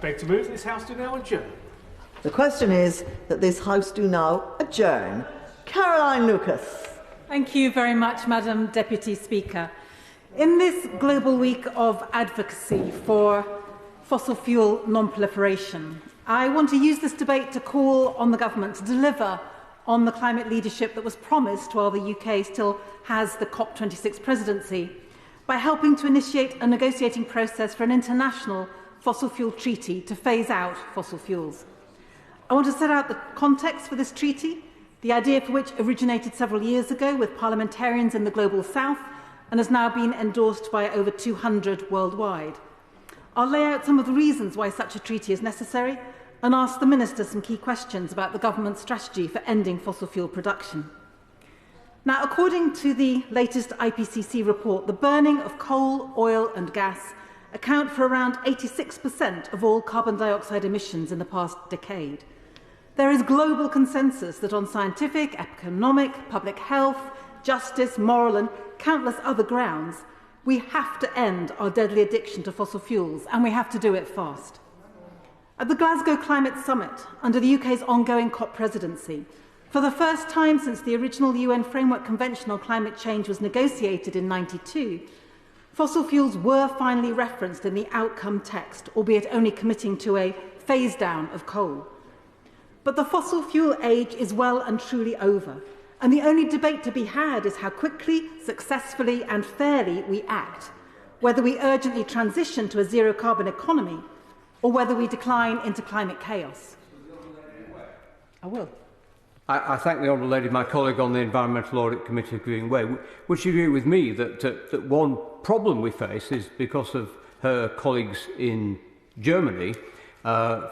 beg to move that this House do now adjourn. The question is that this House do now adjourn. Caroline Lucas. Thank you very much, Madam Deputy Speaker. In this global week of advocacy for fossil fuel non-proliferation, I want to use this debate to call on the government to deliver on the climate leadership that was promised while the UK still has the COP26 presidency, by helping to initiate a negotiating process for an international fossil fuel treaty to phase out fossil fuels. I want to set out the context for this treaty, the idea for which originated several years ago with parliamentarians in the Global South and has now been endorsed by over 200 worldwide. I'll lay out some of the reasons why such a treaty is necessary and ask the Minister some key questions about the government's strategy for ending fossil fuel production. Now, according to the latest IPCC report, the burning of coal, oil and gas account for around 86% of all carbon dioxide emissions in the past decade. There is global consensus that on scientific, economic, public health, justice, moral and countless other grounds, we have to end our deadly addiction to fossil fuels, and we have to do it fast. At the Glasgow Climate Summit, under the UK's ongoing COP presidency, for the first time since the original UN Framework Convention on Climate Change was negotiated in 1992, fossil fuels were finally referenced in the outcome text, albeit only committing to a phase-down of coal. But the fossil fuel age is well and truly over, and the only debate to be had is how quickly, successfully and fairly we act, whether we urgently transition to a zero-carbon economy or whether we decline into climate chaos. I will. I thank the Honourable Lady, my colleague on the Environmental Audit Committee of Green Way. Would she agree with me that one problem we face is because of her colleagues in Germany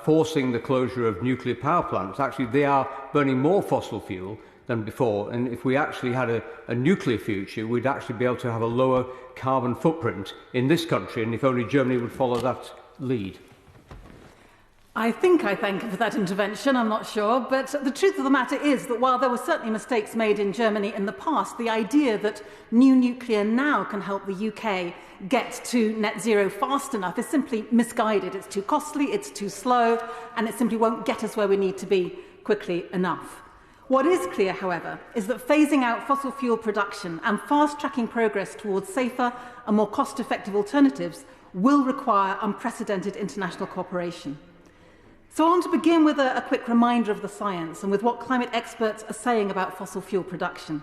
forcing the closure of nuclear power plants? Actually, they are burning more fossil fuel than before, and if we actually had a nuclear future, we'd actually be able to have a lower carbon footprint in this country, and if only Germany would follow that lead. I think I thank her for that intervention, I'm not sure, but the truth of the matter is that while there were certainly mistakes made in Germany in the past, the idea that new nuclear now can help the UK get to net zero fast enough is simply misguided. It's too costly, it's too slow, and it simply won't get us where we need to be quickly enough. What is clear, however, is that phasing out fossil fuel production and fast-tracking progress towards safer and more cost-effective alternatives will require unprecedented international cooperation. So I want to begin with a quick reminder of the science and with what climate experts are saying about fossil fuel production.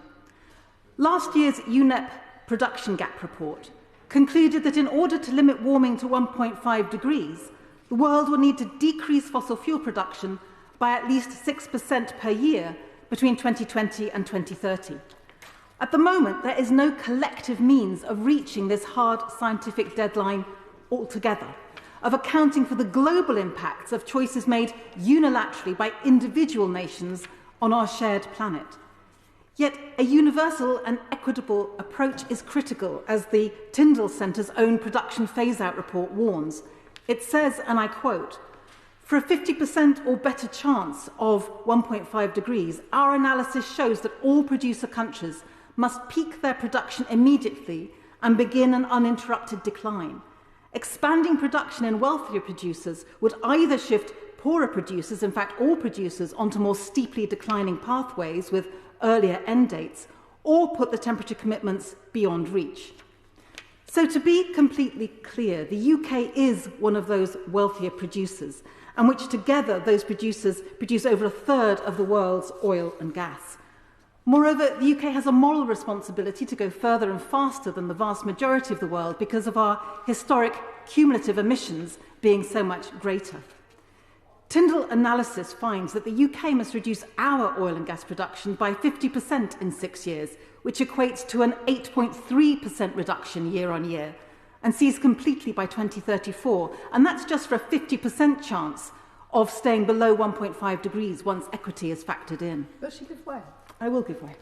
Last year's UNEP production gap report concluded that in order to limit warming to 1.5 degrees, the world will need to decrease fossil fuel production by at least 6% per year between 2020 and 2030. At the moment, there is no collective means of reaching this hard scientific deadline altogether, of accounting for the global impacts of choices made unilaterally by individual nations on our shared planet. Yet a universal and equitable approach is critical, as the Tyndall Centre's own production phase-out report warns. It says, and I quote, "For a 50% or better chance of 1.5 degrees, our analysis shows that all producer countries must peak their production immediately and begin an uninterrupted decline. Expanding production in wealthier producers would either shift poorer producers, in fact all producers, onto more steeply declining pathways with earlier end dates, or put the temperature commitments beyond reach." So to be completely clear, the UK is one of those wealthier producers, and which together those producers produce over a third of the world's oil and gas. Moreover, the UK has a moral responsibility to go further and faster than the vast majority of the world because of our historic cumulative emissions being so much greater. Tyndall analysis finds that the UK must reduce our oil and gas production by 50% in 6 years, which equates to an 8.3% reduction year on year, and cease completely by 2034. And that's just for a 50% chance of staying below 1.5 degrees once equity is factored in. But she gives way. I will give way.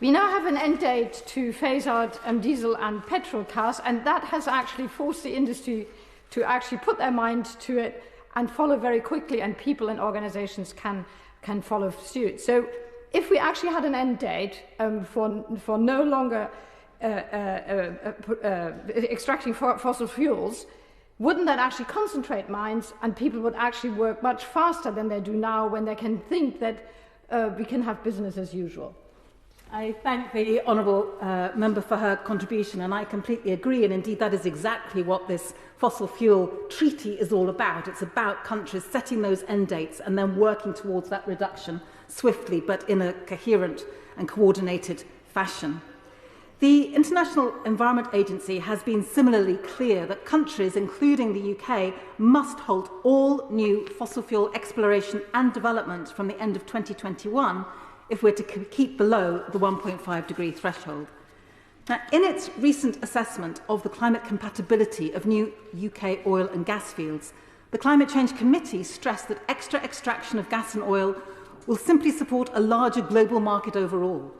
We now have an end date to phase out diesel and petrol cars, and that has actually forced the industry to actually put their mind to it and follow very quickly, and people and organisations can follow suit. So if we actually had an end date for no longer extracting fossil fuels, wouldn't that actually concentrate minds, and people would actually work much faster than they do now when they can think that we can have business as usual? I thank the honourable member for her contribution, and I completely agree, and indeed that is exactly what this fossil fuel treaty is all about. It's about countries setting those end dates and then working towards that reduction swiftly but in a coherent and coordinated fashion. The International Environment Agency has been similarly clear that countries, including the UK, must halt all new fossil fuel exploration and development from the end of 2021 if we're to keep below the 1.5 degree threshold. Now, in its recent assessment of the climate compatibility of new UK oil and gas fields, the Climate Change Committee stressed that extra extraction of gas and oil will simply support a larger global market overall.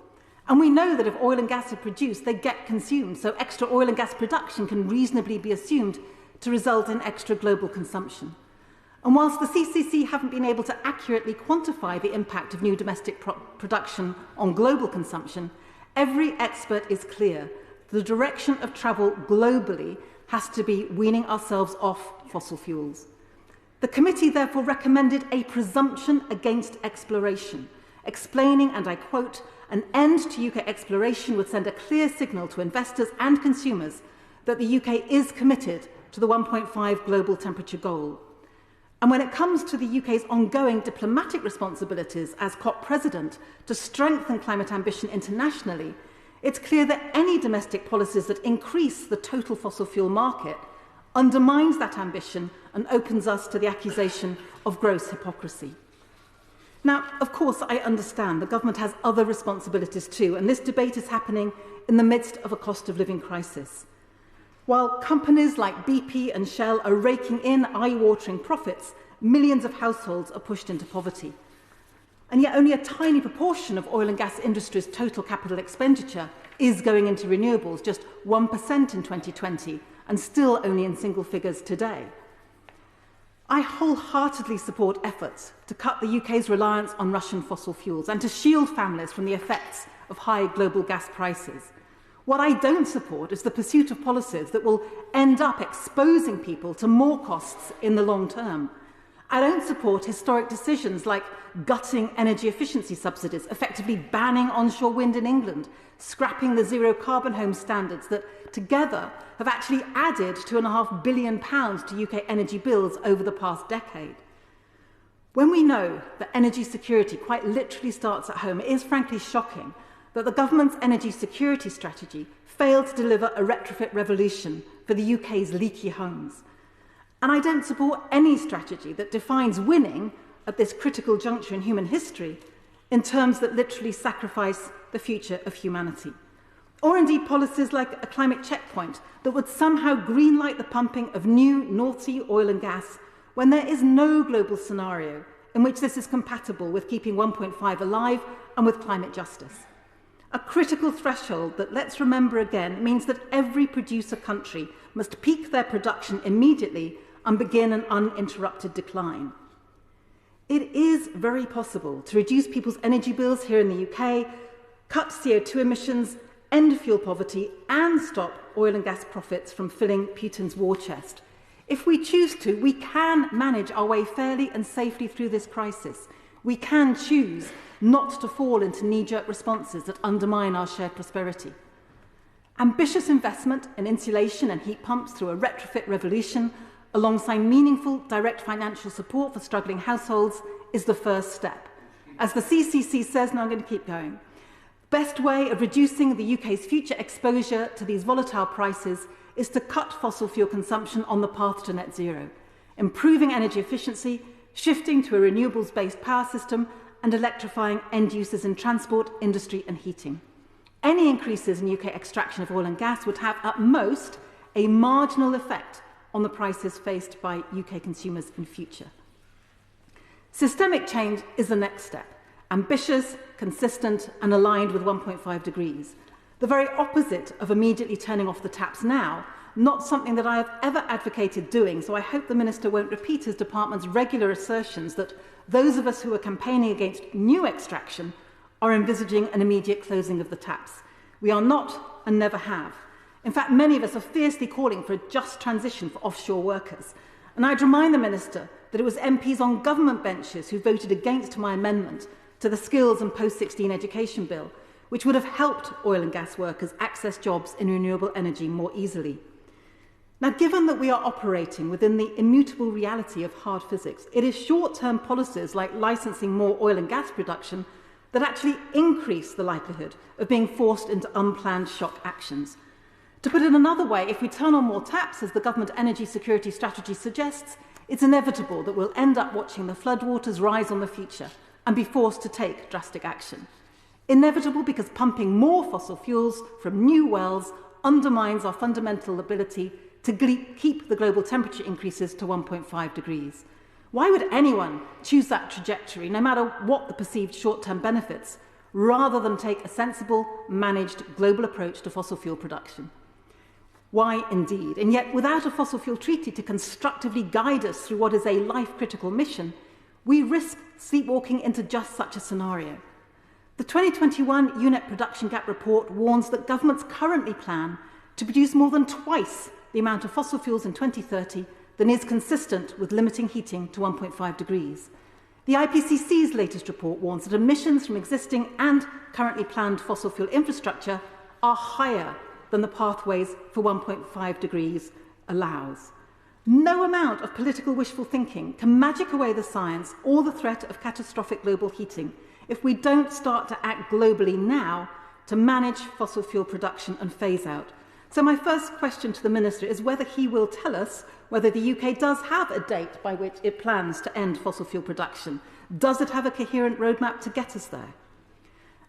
And we know that if oil and gas are produced, they get consumed, so extra oil and gas production can reasonably be assumed to result in extra global consumption. And whilst the CCC haven't been able to accurately quantify the impact of new domestic production on global consumption, every expert is clear the direction of travel globally has to be weaning ourselves off fossil fuels. The committee therefore recommended a presumption against exploration, explaining, and I quote, "An end to UK exploration would send a clear signal to investors and consumers that the UK is committed to the 1.5 global temperature goal. And when it comes to the UK's ongoing diplomatic responsibilities as COP president to strengthen climate ambition internationally, it's clear that any domestic policies that increase the total fossil fuel market undermines that ambition and opens us to the accusation of gross hypocrisy." Now, of course, I understand the government has other responsibilities too, and this debate is happening in the midst of a cost of living crisis. While companies like BP and Shell are raking in eye-watering profits, millions of households are pushed into poverty. And yet only a tiny proportion of oil and gas industry's total capital expenditure is going into renewables, just 1% in 2020, and still only in single figures today. I wholeheartedly support efforts to cut the UK's reliance on Russian fossil fuels and to shield families from the effects of high global gas prices. What I don't support is the pursuit of policies that will end up exposing people to more costs in the long term. I don't support historic decisions like gutting energy efficiency subsidies, effectively banning onshore wind in England, scrapping the zero carbon home standards that together have actually added £2.5 billion to UK energy bills over the past decade. When we know that energy security quite literally starts at home, it is frankly shocking that the government's energy security strategy failed to deliver a retrofit revolution for the UK's leaky homes. And I don't support any strategy that defines winning at this critical juncture in human history in terms that literally sacrifice the future of humanity. Or indeed policies like a climate checkpoint that would somehow greenlight the pumping of new North Sea oil and gas when there is no global scenario in which this is compatible with keeping 1.5 alive and with climate justice. A critical threshold that, let's remember again, means that every producer country must peak their production immediately and begin an uninterrupted decline. It is very possible to reduce people's energy bills here in the UK, cut CO2 emissions, end fuel poverty, and stop oil and gas profits from filling Putin's war chest. If we choose to, we can manage our way fairly and safely through this crisis. We can choose not to fall into knee-jerk responses that undermine our shared prosperity. Ambitious investment in insulation and heat pumps through a retrofit revolution, alongside meaningful direct financial support for struggling households, is the first step. As the CCC says, and I'm going to keep going, the best way of reducing the UK's future exposure to these volatile prices is to cut fossil fuel consumption on the path to net zero, improving energy efficiency, shifting to a renewables-based power system, and electrifying end uses in transport, industry and heating. Any increases in UK extraction of oil and gas would have, at most, a marginal effect on the prices faced by UK consumers in future. Systemic change is the next step, ambitious, consistent and aligned with 1.5 degrees. The very opposite of immediately turning off the taps now, not something that I have ever advocated doing, so I hope the Minister won't repeat his department's regular assertions that those of us who are campaigning against new extraction are envisaging an immediate closing of the taps. We are not and never have. In fact, many of us are fiercely calling for a just transition for offshore workers. And I'd remind the Minister that it was MPs on government benches who voted against my amendment to the Skills and Post-16 Education Bill, which would have helped oil and gas workers access jobs in renewable energy more easily. Now, given that we are operating within the immutable reality of hard physics, it is short-term policies like licensing more oil and gas production that actually increase the likelihood of being forced into unplanned shock actions. To put it another way, if we turn on more taps, as the government energy security strategy suggests, it's inevitable that we'll end up watching the floodwaters rise on the future and be forced to take drastic action. Inevitable because pumping more fossil fuels from new wells undermines our fundamental ability to keep the global temperature increases to 1.5 degrees. Why would anyone choose that trajectory, no matter what the perceived short-term benefits, rather than take a sensible, managed global approach to fossil fuel production? Why indeed? And yet, without a fossil fuel treaty to constructively guide us through what is a life-critical mission, we risk sleepwalking into just such a scenario. The 2021 UNEP Production Gap Report warns that governments currently plan to produce more than twice the amount of fossil fuels in 2030 than is consistent with limiting heating to 1.5 degrees. The IPCC's latest report warns that emissions from existing and currently planned fossil fuel infrastructure are higher than the pathways for 1.5 degrees allows. No amount of political wishful thinking can magic away the science or the threat of catastrophic global heating if we don't start to act globally now to manage fossil fuel production and phase out. So my first question to the Minister is whether he will tell us whether the UK does have a date by which it plans to end fossil fuel production. Does it have a coherent roadmap to get us there?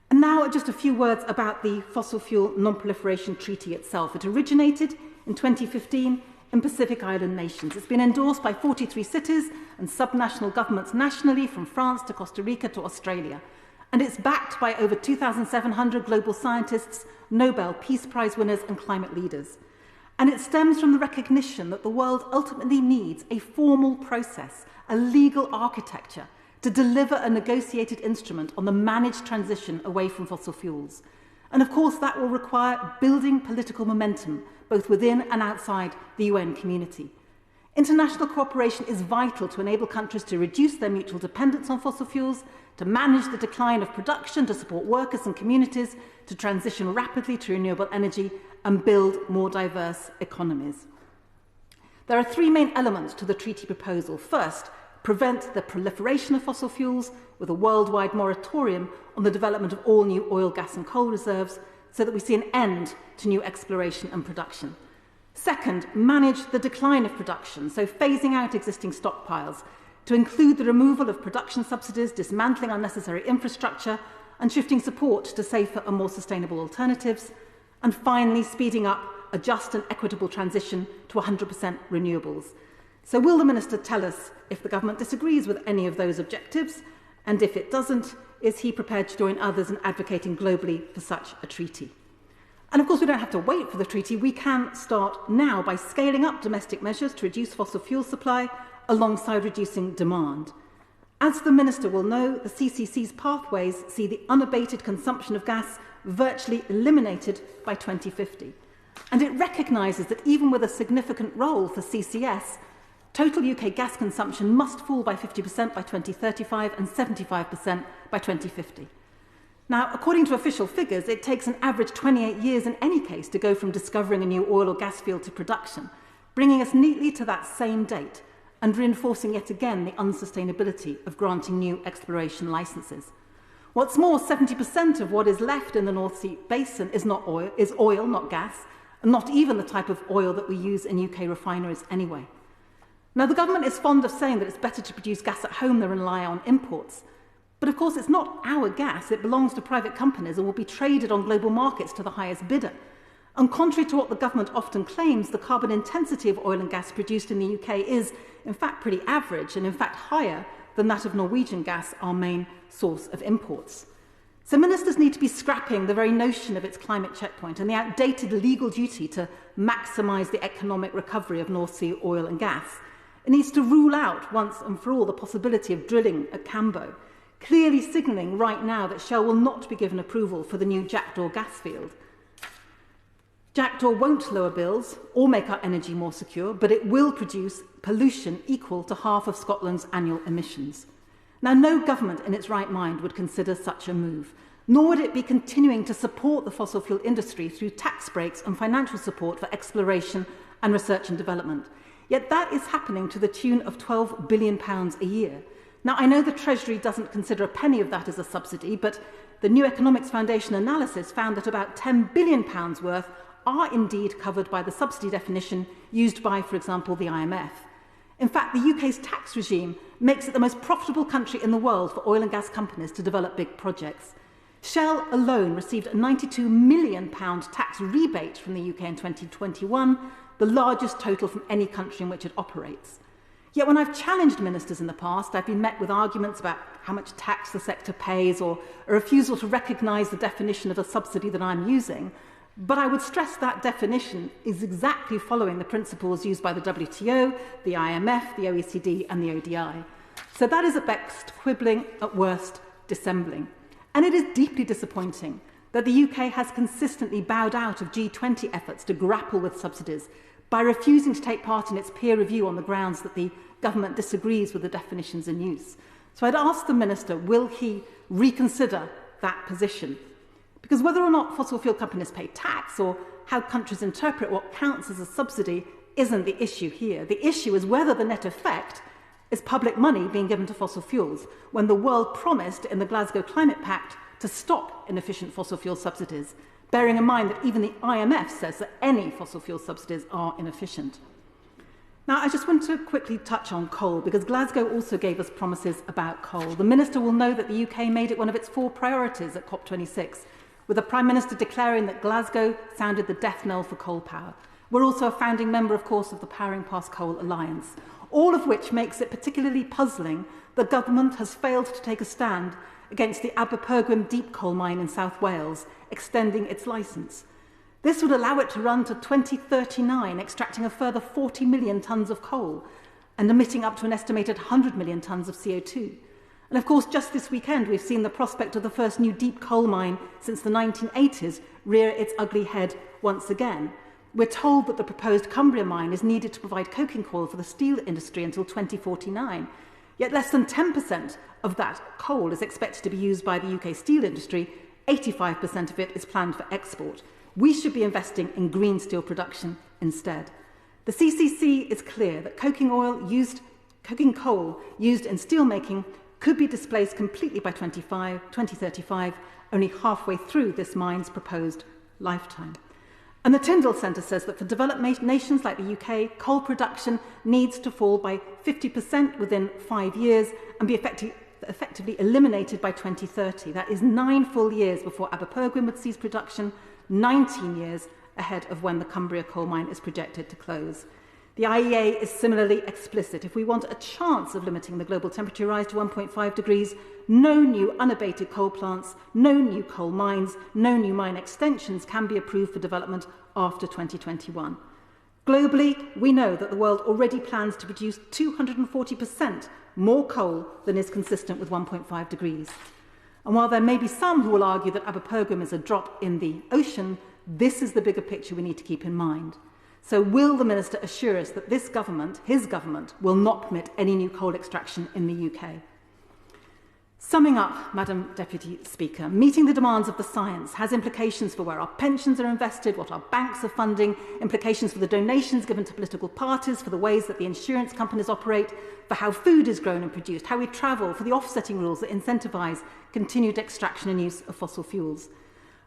And now just a few words about the Fossil Fuel Non-Proliferation Treaty itself. It originated in 2015 in Pacific Island nations. It's been endorsed by 43 cities and subnational governments nationally, from France to Costa Rica to Australia. And it's backed by over 2,700 global scientists, Nobel Peace Prize winners and climate leaders. And it stems from the recognition that the world ultimately needs a formal process, a legal architecture, to deliver a negotiated instrument on the managed transition away from fossil fuels. And of course, that will require building political momentum, both within and outside the UN community. International cooperation is vital to enable countries to reduce their mutual dependence on fossil fuels, to manage the decline of production, to support workers and communities, to transition rapidly to renewable energy and build more diverse economies. There are three main elements to the treaty proposal. First, prevent the proliferation of fossil fuels with a worldwide moratorium on the development of all new oil, gas and coal reserves so that we see an end to new exploration and production. Second, manage the decline of production, so phasing out existing stockpiles to include the removal of production subsidies, dismantling unnecessary infrastructure and shifting support to safer and more sustainable alternatives. And finally, speeding up a just and equitable transition to 100% renewables. So will the Minister tell us if the government disagrees with any of those objectives? And if it doesn't, is he prepared to join others in advocating globally for such a treaty? And of course, we don't have to wait for the treaty. We can start now by scaling up domestic measures to reduce fossil fuel supply alongside reducing demand. As the Minister will know, the CCC's pathways see the unabated consumption of gas virtually eliminated by 2050. And it recognises that even with a significant role for CCS, total UK gas consumption must fall by 50% by 2035 and 75% by 2050. Now, according to official figures, it takes an average 28 years in any case to go from discovering a new oil or gas field to production, bringing us neatly to that same date and reinforcing yet again the unsustainability of granting new exploration licences. What's more, 70% of what is left in the North Sea basin is oil, not gas, and not even the type of oil that we use in UK refineries anyway. Now, the government is fond of saying that it's better to produce gas at home than rely on imports. But of course, it's not our gas. It belongs to private companies and will be traded on global markets to the highest bidder. And contrary to what the government often claims, the carbon intensity of oil and gas produced in the UK is, in fact, pretty average and, in fact, higher than that of Norwegian gas, our main source of imports. So ministers need to be scrapping the very notion of its climate checkpoint and the outdated legal duty to maximise the economic recovery of North Sea oil and gas. It needs to rule out once and for all the possibility of drilling at Cambo, clearly signalling right now that Shell will not be given approval for the new Jackdaw gas field. Jackdaw won't lower bills or make our energy more secure, but it will produce pollution equal to half of Scotland's annual emissions. Now, no government in its right mind would consider such a move, nor would it be continuing to support the fossil fuel industry through tax breaks and financial support for exploration and research and development. Yet that is happening to the tune of £12 billion a year. Now, I know the Treasury doesn't consider a penny of that as a subsidy, but the New Economics Foundation analysis found that about £10 billion worth are indeed covered by the subsidy definition used by, for example, the IMF. In fact, the UK's tax regime makes it the most profitable country in the world for oil and gas companies to develop big projects. Shell alone received a £92 million tax rebate from the UK in 2021, the largest total from any country in which it operates. Yet when I've challenged ministers in the past, I've been met with arguments about how much tax the sector pays or a refusal to recognise the definition of a subsidy that I'm using. But I would stress that definition is exactly following the principles used by the WTO, the IMF, the OECD and the ODI. So that is at best quibbling, at worst dissembling. And it is deeply disappointing that the UK has consistently bowed out of G20 efforts to grapple with subsidies by refusing to take part in its peer review on the grounds that the government disagrees with the definitions in use. So I'd ask the Minister, will he reconsider that position? Because whether or not fossil fuel companies pay tax or how countries interpret what counts as a subsidy isn't the issue here. The issue is whether the net effect is public money being given to fossil fuels when the world promised in the Glasgow Climate Pact to stop inefficient fossil fuel subsidies, bearing in mind that even the IMF says that any fossil fuel subsidies are inefficient. Now, I just want to quickly touch on coal, because Glasgow also gave us promises about coal. The Minister will know that the UK made it one of its 4 priorities at COP26, with the Prime Minister declaring that Glasgow sounded the death knell for coal power. We're also a founding member, of course, of the Powering Past Coal Alliance, all of which makes it particularly puzzling that government has failed to take a stand against the Aberpergwm deep coal mine in South Wales, extending its licence. This would allow it to run to 2039, extracting a further 40 million tonnes of coal and emitting up to an estimated 100 million tonnes of CO2. And of course, just this weekend, we've seen the prospect of the first new deep coal mine since the 1980s rear its ugly head once again. We're told that the proposed Cumbria mine is needed to provide coking coal for the steel industry until 2049. Yet less than 10% of that coal is expected to be used by the UK steel industry. 85% of it is planned for export. We should be investing in green steel production instead. The CCC is clear that coking coal used in steel making could be displaced completely by 2035, only halfway through this mine's proposed lifetime. And the Tyndall Centre says that for developed nations like the UK, coal production needs to fall by 50% within 5 years and be effectively eliminated by 2030. That is 9 full years before Aberpergwm would cease production, 19 years ahead of when the Cumbria coal mine is projected to close. The IEA is similarly explicit. If we want a chance of limiting the global temperature rise to 1.5 degrees, no new unabated coal plants, no new coal mines, no new mine extensions can be approved for development after 2021. Globally, we know that the world already plans to produce 240% more coal than is consistent with 1.5 degrees. And while there may be some who will argue that Aberpergwm is a drop in the ocean, this is the bigger picture we need to keep in mind. So will the Minister assure us that this government, his government, will not permit any new coal extraction in the UK? Summing up, Madam Deputy Speaker, meeting the demands of the science has implications for where our pensions are invested, what our banks are funding, implications for the donations given to political parties, for the ways that the insurance companies operate, for how food is grown and produced, how we travel, for the offsetting rules that incentivise continued extraction and use of fossil fuels.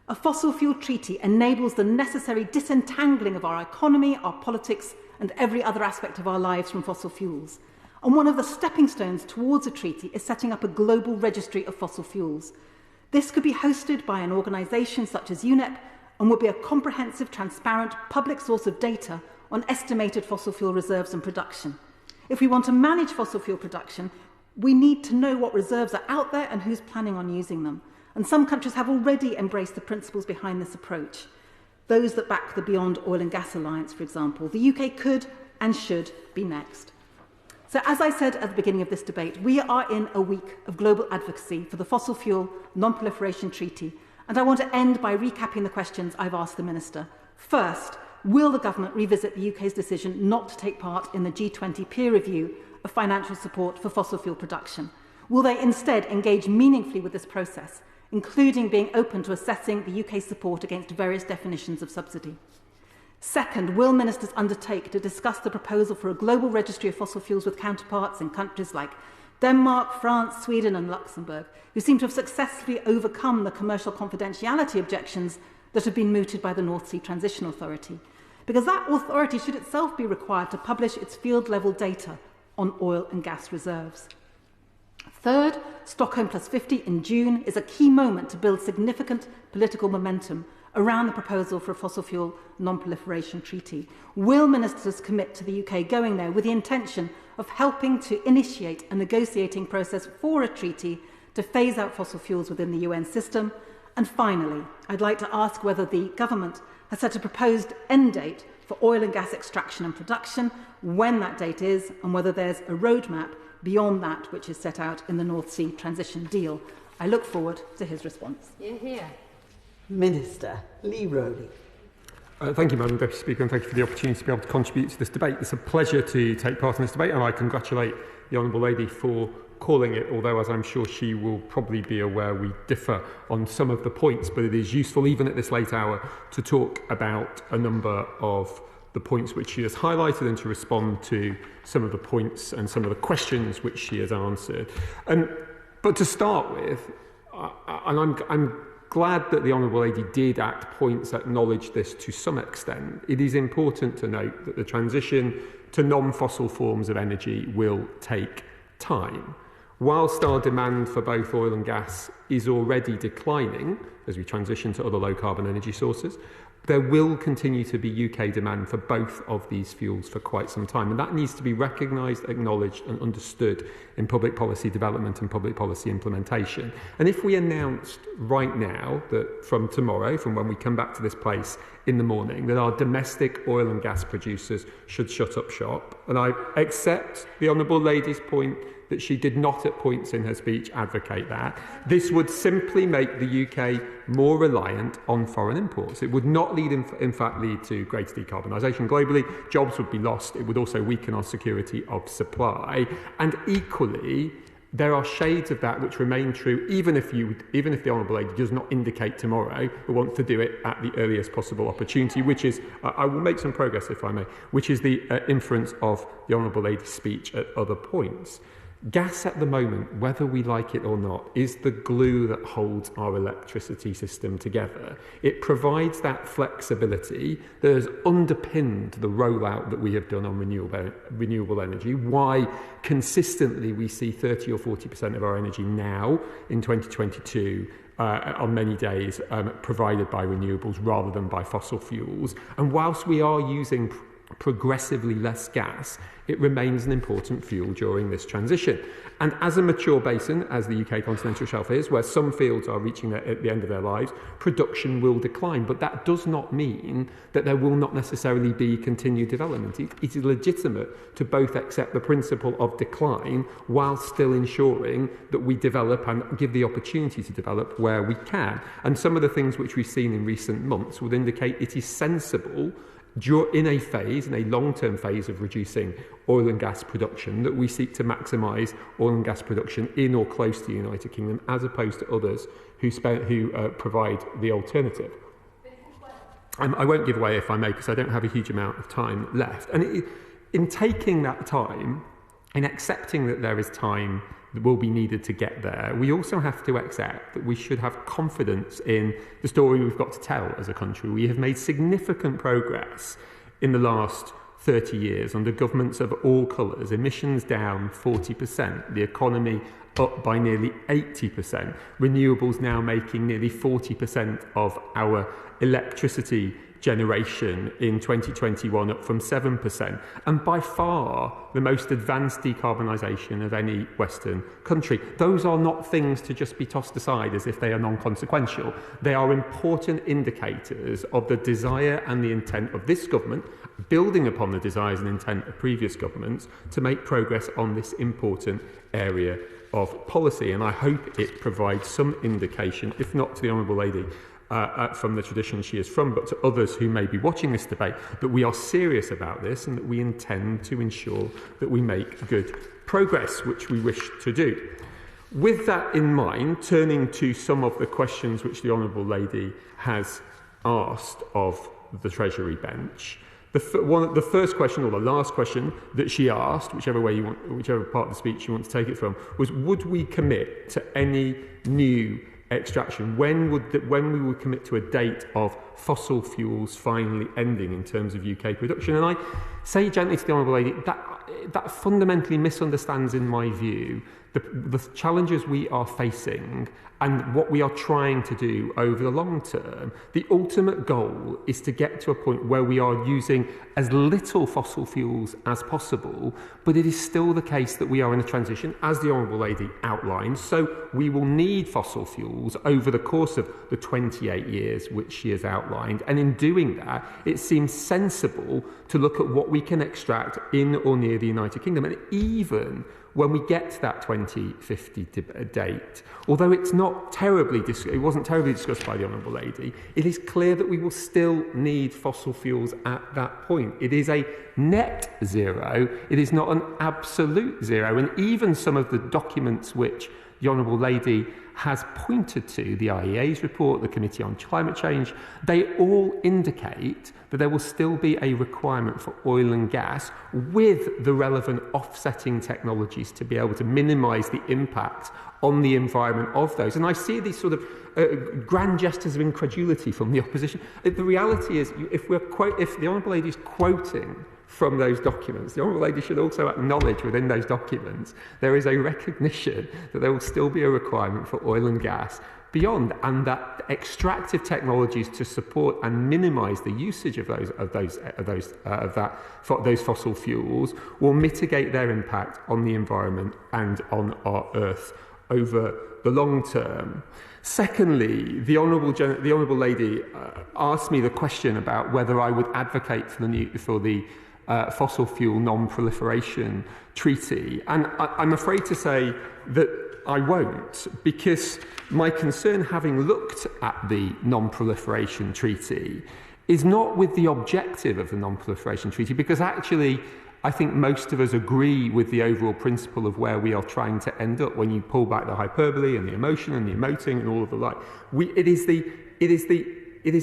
A fossil fuel treaty enables the necessary disentangling of our economy, our politics, and every other aspect of our lives from fossil fuels. And one of the stepping stones towards a treaty is setting up a global registry of fossil fuels. This could be hosted by an organisation such as UNEP and would be a comprehensive, transparent, public source of data on estimated fossil fuel reserves and production. If we want to manage fossil fuel production, we need to know what reserves are out there and who's planning on using them. And some countries have already embraced the principles behind this approach. Those that back the Beyond Oil and Gas Alliance, for example. The UK could and should be next. So as I said at the beginning of this debate, we are in a week of global advocacy for the Fossil Fuel Non-Proliferation Treaty. And I want to end by recapping the questions I've asked the Minister. First, will the government revisit the UK's decision not to take part in the G20 peer review of financial support for fossil fuel production? Will they instead engage meaningfully with this process, including being open to assessing the UK's support against various definitions of subsidy? Second, will ministers undertake to discuss the proposal for a global registry of fossil fuels with counterparts in countries like Denmark, France, Sweden and Luxembourg, who seem to have successfully overcome the commercial confidentiality objections that have been mooted by the North Sea Transition Authority? Because that authority should itself be required to publish its field-level data on oil and gas reserves. Third, Stockholm Plus 50 in June is a key moment to build significant political momentum around the proposal for a fossil fuel non-proliferation treaty. Will ministers commit to the UK going there with the intention of helping to initiate a negotiating process for a treaty to phase out fossil fuels within the UN system? And finally, I'd like to ask whether the government has set a proposed end date for oil and gas extraction and production, when that date is, and whether there's a roadmap beyond that which is set out in the North Sea Transition Deal. I look forward to his response. Hear, hear. Minister Lee Rowley. Thank you, Madam Deputy Speaker, and thank you for the opportunity to be able to contribute to this debate. It's a pleasure to take part in this debate, and I congratulate the Honourable Lady for calling it, although, as I'm sure she will probably be aware, we differ on some of the points, but it is useful, even at this late hour, to talk about a number of the points which she has highlighted and to respond to some of the points and some of the questions which she has answered. But to start with, and I'm glad that the Honourable Lady did at points acknowledge this to some extent. It is important to note that the transition to non-fossil forms of energy will take time. Whilst our demand for both oil and gas is already declining as we transition to other low-carbon energy sources, there will continue to be UK demand for both of these fuels for quite some time. And that needs to be recognised, acknowledged and understood in public policy development and public policy implementation. And if we announced right now that from tomorrow, from when we come back to this place in the morning, that our domestic oil and gas producers should shut up shop, and I accept the Honourable Lady's point that she did not at points in her speech advocate that. This would simply make the UK more reliant on foreign imports. It would not in fact lead to greater decarbonisation globally. Jobs would be lost. It would also weaken our security of supply. And equally, there are shades of that which remain true, even if the Honourable Lady does not indicate tomorrow but wants to do it at the earliest possible opportunity, which is, I will make some progress if I may, which is the inference of the Honourable Lady's speech at other points. Gas at the moment, whether we like it or not, is the glue that holds our electricity system together. It provides that flexibility that has underpinned the rollout that we have done on renewable energy, why consistently we see 30 or 40% of our energy now in 2022 on many days provided by renewables rather than by fossil fuels. And whilst we are using progressively less gas, it remains an important fuel during this transition. And as a mature basin, as the UK continental shelf is, where some fields are reaching at the end of their lives, production will decline. But that does not mean that there will not necessarily be continued development. It is legitimate to both accept the principle of decline while still ensuring that we develop and give the opportunity to develop where we can. And some of the things which we've seen in recent months would indicate it is sensible in a long-term phase of reducing oil and gas production, that we seek to maximise oil and gas production in or close to the United Kingdom, as opposed to others who provide the alternative. I won't give away, if I may, because I don't have a huge amount of time left. And in taking that time, in accepting that there is time that will be needed to get there, we also have to accept that we should have confidence in the story we've got to tell as a country. We have made significant progress in the last 30 years under governments of all colours, emissions down 40%, the economy up by nearly 80%, renewables now making nearly 40% of our electricity generation in 2021, up from 7%, and by far the most advanced decarbonisation of any Western country. Those are not things to just be tossed aside as if they are non-consequential. They are important indicators of the desire and the intent of this government, building upon the desires and intent of previous governments, to make progress on this important area of policy. And I hope it provides some indication, if not to the Honourable Lady, from the tradition she is from, but to others who may be watching this debate, that we are serious about this and that we intend to ensure that we make good progress, which we wish to do. With that in mind, turning to some of the questions which the Honourable Lady has asked of the Treasury bench, the first question, or the last question that she asked, whichever part of the speech you want to take it from, was: would we commit to any new extraction? When we would commit to a date of fossil fuels finally ending in terms of UK production? And I say gently to the Honourable Lady that fundamentally misunderstands, in my view, the challenges we are facing and what we are trying to do over the long term. The ultimate goal is to get to a point where we are using as little fossil fuels as possible, but it is still the case that we are in a transition, as the Honourable Lady outlined, so we will need fossil fuels over the course of the 28 years which she has outlined, and in doing that, it seems sensible to look at what we can extract in or near the United Kingdom, and even when we get to that 2050 date, although it wasn't terribly discussed by the Honourable Lady, it is clear that we will still need fossil fuels at that point. It is a net zero, it is not an absolute zero, and even some of the documents which the Honourable Lady has pointed to, the IEA's report, the Committee on Climate Change, they all indicate that there will still be a requirement for oil and gas with the relevant offsetting technologies to be able to minimise the impact on the environment of those. And I see these sort of grand gestures of incredulity from the opposition. The reality is, if the Honourable Lady is quoting from those documents, the Honourable Lady should also acknowledge within those documents there is a recognition that there will still be a requirement for oil and gas beyond, and that extractive technologies to support and minimise the usage of those fossil fuels will mitigate their impact on the environment and on our Earth over the long term. Secondly, the Honourable Lady asked me the question about whether I would advocate for the fossil fuel non-proliferation treaty, and I'm afraid to say that I won't, because my concern, having looked at the non-proliferation treaty, is not with the objective of the non-proliferation treaty, because actually I think most of us agree with the overall principle of where we are trying to end up when you pull back the hyperbole and the emotion and the emoting and all of the like. It is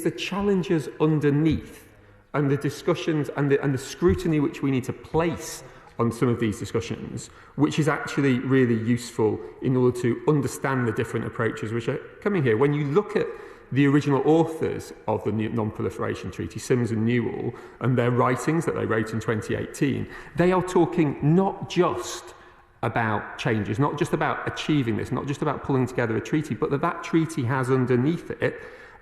the challenges underneath and the discussions and the scrutiny which we need to place on some of these discussions, which is actually really useful in order to understand the different approaches which are coming here. When you look at the original authors of the Non-Proliferation Treaty, Sims and Newell, and their writings that they wrote in 2018, they are talking not just about changes, not just about achieving this, not just about pulling together a treaty, but that treaty has underneath it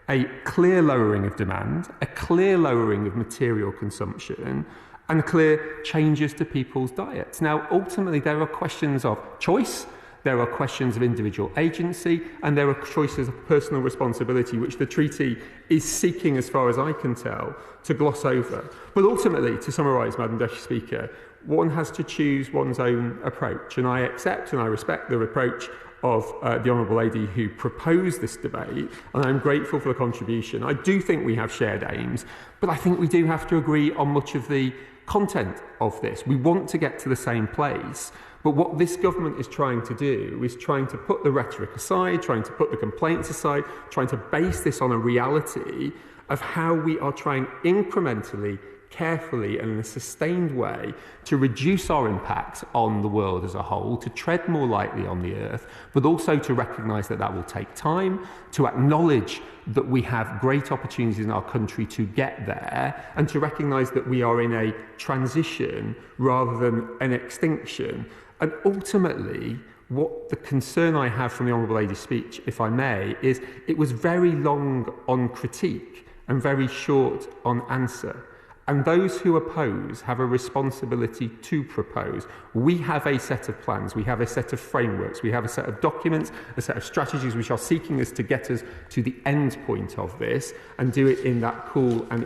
a clear lowering of demand, a clear lowering of material consumption, and clear changes to people's diets. Now, ultimately, there are questions of choice, there are questions of individual agency, and there are choices of personal responsibility, which the treaty is seeking, as far as I can tell, to gloss over. But ultimately, to summarise, Madam Deputy Speaker, one has to choose one's own approach, and I accept and I respect the approach of the Honourable Lady who proposed this debate, and I'm grateful for the contribution. I do think we have shared aims, but I think we do have to agree on much of the content of this. We want to get to the same place, but what this government is trying to do is trying to put the rhetoric aside, trying to put the complaints aside, trying to base this on a reality of how we are trying incrementally, carefully and in a sustained way to reduce our impact on the world as a whole, to tread more lightly on the earth, but also to recognise that that will take time, to acknowledge that we have great opportunities in our country to get there, and to recognise that we are in a transition rather than an extinction. And ultimately, what the concern I have from the Honourable Lady's speech, if I may, is it was very long on critique and very short on answer. And those who oppose have a responsibility to propose. We have a set of plans, we have a set of frameworks, we have a set of documents, a set of strategies which are seeking us to get us to the end point of this and do it in that cool and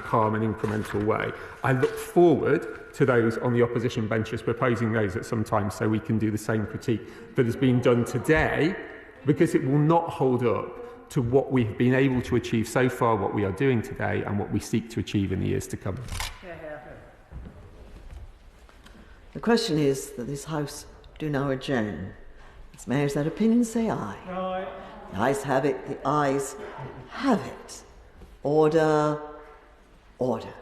calm and incremental way. I look forward to those on the opposition benches proposing those at some time so we can do the same critique that has been done today, because it will not hold up to what we've been able to achieve so far, what we are doing today, and what we seek to achieve in the years to come. The question is that this House do now adjourn. As mayors that opinion say aye. Aye. The ayes have it, the ayes have it. Order, order.